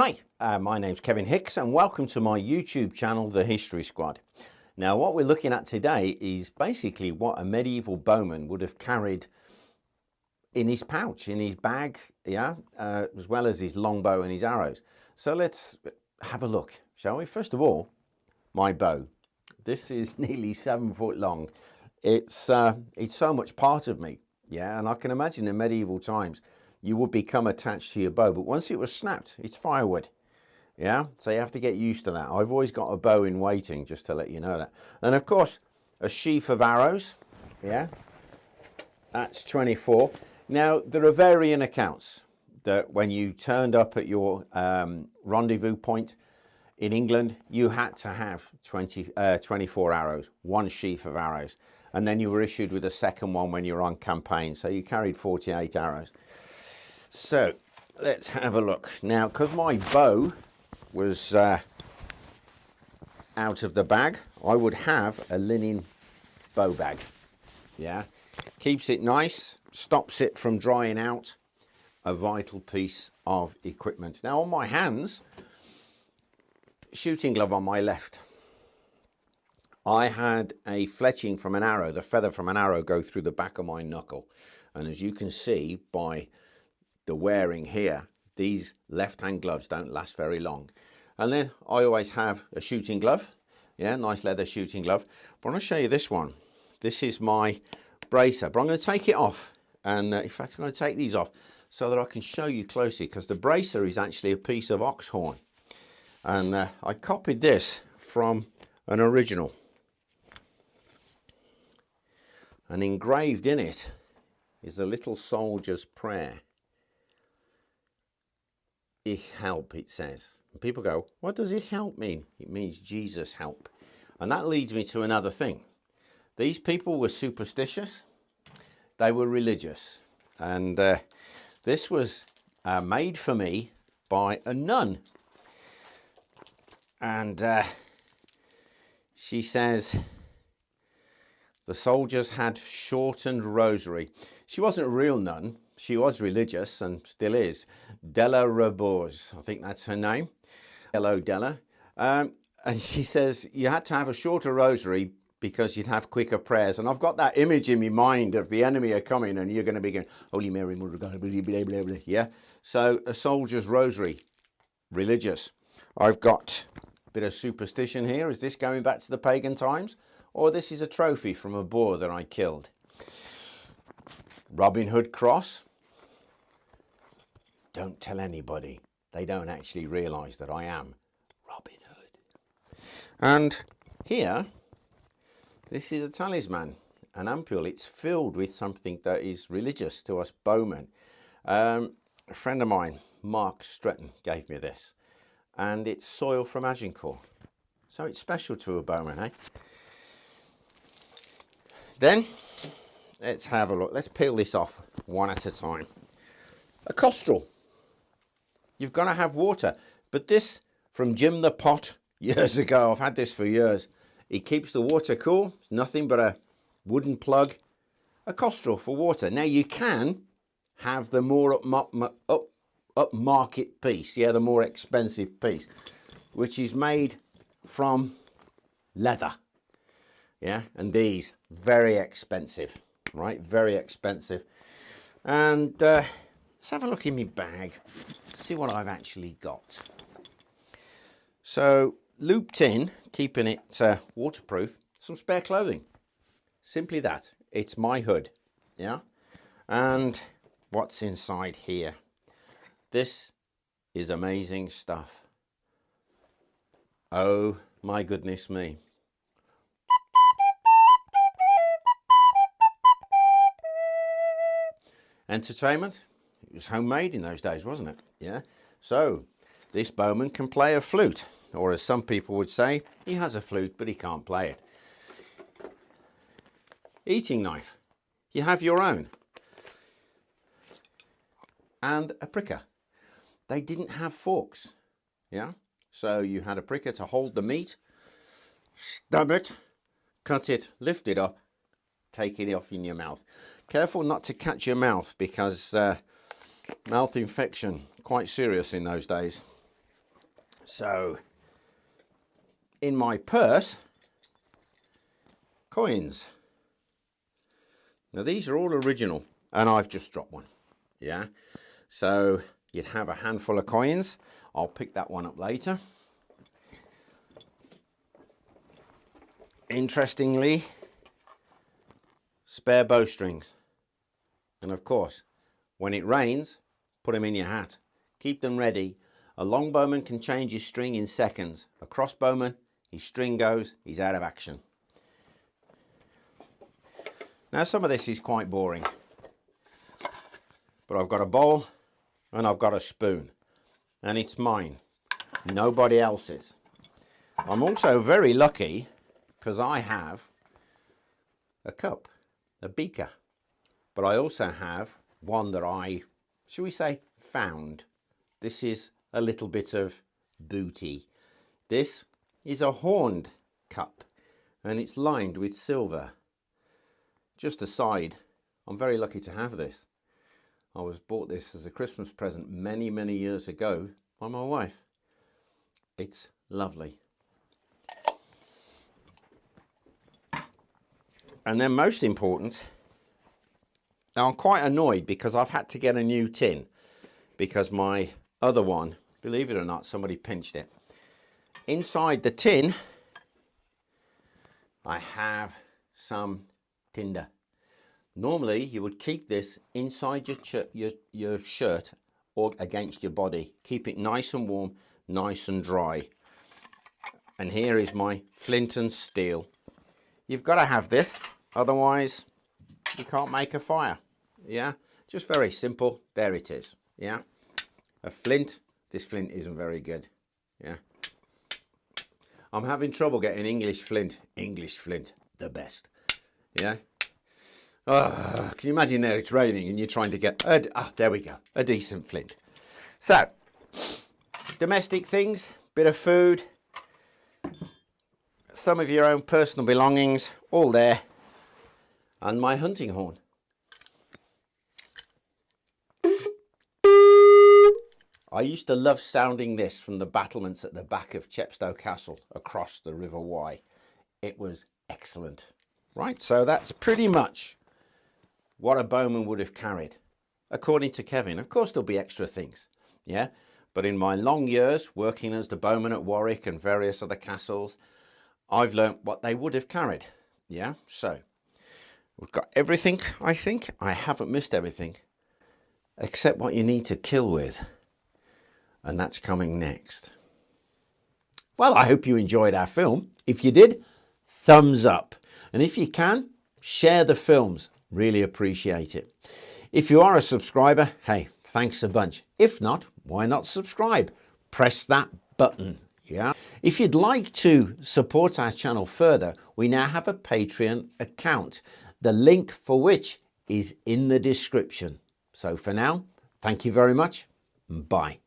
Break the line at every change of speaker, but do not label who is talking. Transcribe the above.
Hi, my name's Kevin Hicks and welcome to my YouTube channel, The History Squad. Now what we're looking at today is basically what a medieval bowman would have carried in his pouch, in his bag, as well as his longbow and his arrows. So let's have a look, shall we? First of all, my bow. This is nearly 7 foot long. It's so much part of me, and I can imagine in medieval times you would become attached to your bow, but once it was snapped, it's firewood, so you have to get used to that. I've always got a bow in waiting, just to let you know that. And of course, a sheaf of arrows, that's 24. Now, there are varying accounts that when you turned up at your rendezvous point in England, you had to have 24 arrows, one sheaf of arrows. And then you were issued with a second one when you were on campaign. So you carried 48 arrows. So let's have a look. Now, because my bow was out of the bag, I would have a linen bow bag. Keeps it nice, stops it from drying out, a vital piece of equipment. Now on my hands, shooting glove on my left. I had a fletching from an arrow, the feather from an arrow go through the back of my knuckle. And as you can see by the wearing here, these left-hand gloves don't last very long. And then I always have a shooting glove, nice leather shooting glove. But I'm going to show you this one. This is my bracer, but I'm going to take it off. And in fact, I'm going to take these off so that I can show you closely, because the bracer is actually a piece of ox horn. And I copied this from an original. And engraved in it is the little soldier's prayer. Ich help, it says. And people go, what does ich help mean? It means Jesus help. And that leads me to another thing. These people were superstitious. They were religious. And this was made for me by a nun. And she says, the soldiers had shortened rosary. She wasn't a real nun. She was religious and still is. Della Rebours, I think that's her name. Hello, Della. And she says you had to have a shorter rosary because you'd have quicker prayers. And I've got that image in my mind of the enemy are coming and you're going to be going, Holy Mary, Mother of God, blah, blah, blah, blah. Yeah. So a soldier's rosary, religious. I've got a bit of superstition here. Is this going back to the pagan times? Or this is a trophy from a boar that I killed. Robin Hood cross. Don't tell anybody. They don't actually realise that I am Robin Hood. And here, this is a talisman, an ampule. It's filled with something that is religious to us bowmen. A friend of mine, Mark Stretton, gave me this. And it's soil from Agincourt. So it's special to a bowman, eh? Then, let's have a look. Let's peel this off one at a time. A costrel. You've got to have water. But this, from Jim the Pot, years ago, I've had this for years. It keeps the water cool. It's nothing but a wooden plug. A costrel for water. Now, you can have the more upmarket piece. The more expensive piece. Which is made from leather. And these, very expensive, right? Very expensive. And let's have a look in my bag, see what I've actually got. So, looped in, keeping it waterproof, some spare clothing. Simply that. It's my hood, And what's inside here? This is amazing stuff. Oh, my goodness me. Entertainment. It was homemade in those days, wasn't it? So this bowman can play a flute, or as some people would say, he has a flute but he can't play it. Eating knife. You have your own. And a pricker. They didn't have forks. So you had a pricker to hold the meat, stab it, cut it, lift it up, take it off in your mouth. Careful not to catch your mouth, because mouth infection, quite serious in those days. So in my purse, coins. Now these are all original, and I've just dropped one. Yeah, so you'd have a handful of coins. I'll pick that one up later. Interestingly, spare bowstrings. And of course, when it rains, put them in your hat. Keep them ready. A longbowman can change his string in seconds. A crossbowman, his string goes, he's out of action. Now some of this is quite boring, but I've got a bowl and I've got a spoon, and it's mine, nobody else's. I'm also very lucky because I have a cup, a beaker, but I also have one that I, shall we say, found. This is a little bit of booty. This is a horned cup and it's lined with silver. Just aside, I'm very lucky to have this. I was bought this as a Christmas present many, many years ago by my wife. It's lovely. And then most important, now I'm quite annoyed because I've had to get a new tin because my other one, believe it or not, somebody pinched it. Inside the tin, I have some tinder. Normally you would keep this inside your shirt or against your body. Keep it nice and warm, nice and dry. And here is my flint and steel. You've got to have this, otherwise you can't make a fire. Yeah, just very simple. There it is. Yeah, a flint. This flint isn't very good. Yeah, I'm having trouble getting English flint, the best. Yeah. Oh, can you imagine there it's raining and you're trying to get, there we go, a decent flint. So, domestic things, bit of food, some of your own personal belongings, all there, and my hunting horn. I used to love sounding this from the battlements at the back of Chepstow Castle across the River Wye. It was excellent. Right, so that's pretty much what a bowman would have carried, according to Kevin. Of course, there'll be extra things, yeah? But in my long years working as the bowman at Warwick and various other castles, I've learnt what they would have carried, yeah? So, we've got everything, I think. I haven't missed everything, except what you need to kill with. And that's coming next. Well, I hope you enjoyed our film. If you did, thumbs up. And if you can, share the films. Really appreciate it. If you are a subscriber, hey, thanks a bunch. If not, why not subscribe? Press that button, yeah? If you'd like to support our channel further, we now have a Patreon account, the link for which is in the description. So for now, thank you very much. Bye.